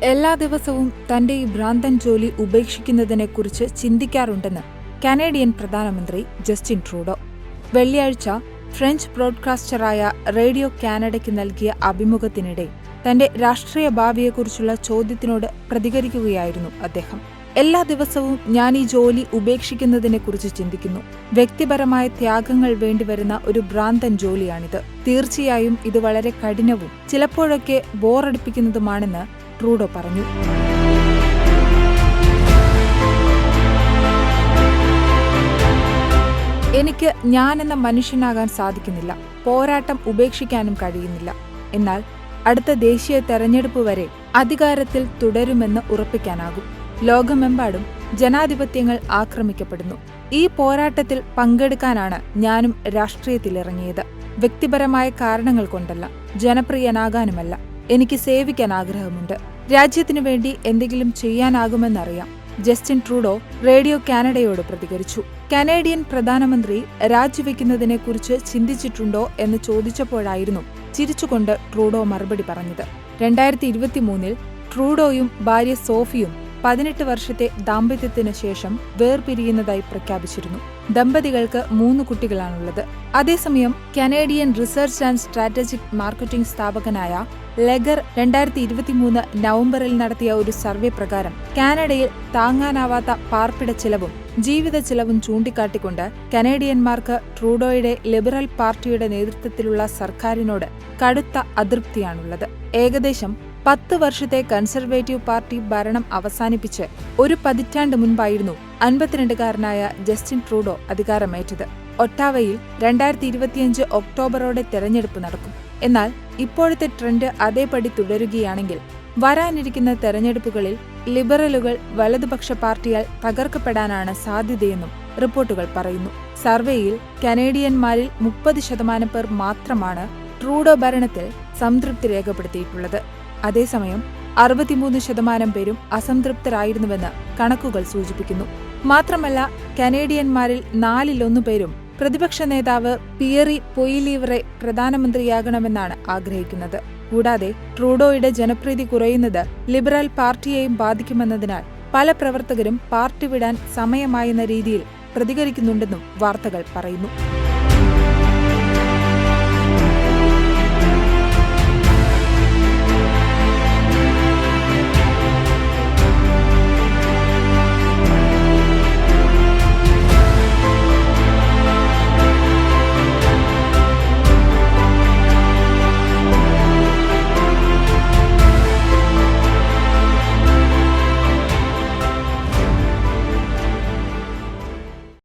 എല്ലാ ദിവസവും തന്റെ ഈ ഭ്രാന്തൻ ജോലി ഉപേക്ഷിക്കുന്നതിനെക്കുറിച്ച് ചിന്തിക്കാറുണ്ടെന്ന് കനേഡിയൻ പ്രധാനമന്ത്രി ജസ്റ്റിൻ ട്രൂഡോ വെള്ളിയാഴ്ച ഫ്രഞ്ച് ബ്രോഡ്കാസ്റ്ററായ റേഡിയോ കാനഡയ്ക്ക് നൽകിയ അഭിമുഖത്തിനിടെ തന്റെ രാഷ്ട്രീയ ഭാവിയെക്കുറിച്ചുള്ള ചോദ്യത്തിനോട് പ്രതികരിക്കുകയായിരുന്നു അദ്ദേഹം. എല്ലാ ദിവസവും ഞാൻ ഈ ജോലി ഉപേക്ഷിക്കുന്നതിനെക്കുറിച്ച് ചിന്തിക്കുന്നു. വ്യക്തിപരമായ ത്യാഗങ്ങൾ വേണ്ടിവരുന്ന ഒരു ഭ്രാന്തൻ ജോലിയാണിത്. തീർച്ചയായും ഇത് വളരെ കഠിനവും ചിലപ്പോഴൊക്കെ ബോറടിപ്പിക്കുന്നതുമാണെന്ന് ട്രൂഡോ പറഞ്ഞു. എനിക്ക് ഞാനെന്ന മനുഷ്യനാകാൻ സാധിക്കുന്നില്ല. പോരാട്ടം ഉപേക്ഷിക്കാനും കഴിയുന്നില്ല. എന്നാൽ അടുത്ത ദേശീയ തെരഞ്ഞെടുപ്പ് വരെ അധികാരത്തിൽ തുടരുമെന്ന് ഉറപ്പിക്കാനാകും. ലോകമെമ്പാടും ജനാധിപത്യങ്ങൾ ആക്രമിക്കപ്പെടുന്നു. ഈ പോരാട്ടത്തിൽ പങ്കെടുക്കാനാണ് ഞാനും രാഷ്ട്രീയത്തിലിറങ്ങിയത്. വ്യക്തിപരമായ കാരണങ്ങൾ കൊണ്ടല്ല, ജനപ്രിയനാകാനുമല്ല. എനിക്ക് സേവിക്കാൻ ആഗ്രഹമുണ്ട്. രാജ്യത്തിനു വേണ്ടി എന്തെങ്കിലും ചെയ്യാനാകുമെന്നറിയാം. ജസ്റ്റിൻ ട്രൂഡോ റേഡിയോ കാനഡയോട് പ്രതികരിച്ചു. കനേഡിയൻ പ്രധാനമന്ത്രി രാജിവെക്കുന്നതിനെക്കുറിച്ച് ചിന്തിച്ചിട്ടുണ്ടോ എന്ന് ചോദിച്ചപ്പോഴായിരുന്നു ചിരിച്ചുകൊണ്ട് ട്രൂഡോ മറുപടി പറഞ്ഞത്. 2023 ട്രൂഡോയും ഭാര്യ സോഫിയും 18 വർഷത്തെ ദാമ്പത്യത്തിന് ശേഷം വേർപിരിയുന്നതായി പ്രഖ്യാപിച്ചിരുന്നു. ദമ്പതികൾക്ക് 3 കുട്ടികളാണുള്ളത്. അതേസമയം Canadian research and strategic marketing സ്ഥാപകനായ ലെഗർ 2023 നവംബറിൽ നടത്തിയ ഒരു സർവേ പ്രകാരം കാനഡയിൽ താങ്ങാനാവാത്ത പാർപ്പിട ചെലവും ജീവിത ചെലവും ചൂണ്ടിക്കാട്ടിക്കൊണ്ട് കനേഡിയന്മാർക്ക് ട്രൂഡോയുടെ ലിബറൽ പാർട്ടിയുടെ നേതൃത്വത്തിലുള്ള സർക്കാരിനോട് കടുത്ത അതൃപ്തിയാണുള്ളത്. ഏകദേശം 10 വർഷത്തെ കൺസർവേറ്റീവ് പാർട്ടി ഭരണം അവസാനിപ്പിച്ച് ഒരു പതിറ്റാണ്ട് മുൻപായിരുന്നു 52-കാരനായ ജസ്റ്റിൻ ട്രൂഡോ അധികാരമേറ്റത്. ഒട്ടാവയിൽ 2025 ഒക്ടോബറോടെ തെരഞ്ഞെടുപ്പ് നടക്കും. എന്നാൽ ഇപ്പോഴത്തെ ട്രെൻഡ് അതേപടി തുടരുകയാണെങ്കിൽ വരാനിരിക്കുന്ന തെരഞ്ഞെടുപ്പുകളിൽ ലിബറലുകൾ വലതുപക്ഷ പാർട്ടിയാൽ തകർക്കപ്പെടാനാണ് സാധ്യതയെന്നും റിപ്പോർട്ടുകൾ പറയുന്നു. സർവേയിൽ കനേഡിയന്മാരിൽ 30% പേർ മാത്രമാണ് ട്രൂഡോ ഭരണത്തിൽ സംതൃപ്തി രേഖപ്പെടുത്തിയിട്ടുള്ളത്. അതേസമയം 63% പേരും അസംതൃപ്തരായിരുന്നുവെന്ന് കണക്കുകൾ സൂചിപ്പിക്കുന്നു. മാത്രമല്ല, കനേഡിയന്മാരിൽ 4-1 പേരും പ്രതിപക്ഷ നേതാവ് പിയറി പൊയിലീവറെ പ്രധാനമന്ത്രിയാകണമെന്നാണ് ആഗ്രഹിക്കുന്നത്. കൂടാതെ ട്രൂഡോയുടെ ജനപ്രീതി കുറയുന്നത് ലിബറൽ പാർട്ടിയെയും ബാധിക്കുമെന്നതിനാൽ പല പ്രവർത്തകരും പാർട്ടി വിടാൻ സമയമായെന്ന രീതിയിൽ പ്രതികരിക്കുന്നുണ്ടെന്നും വാർത്തകൾ പറയുന്നു.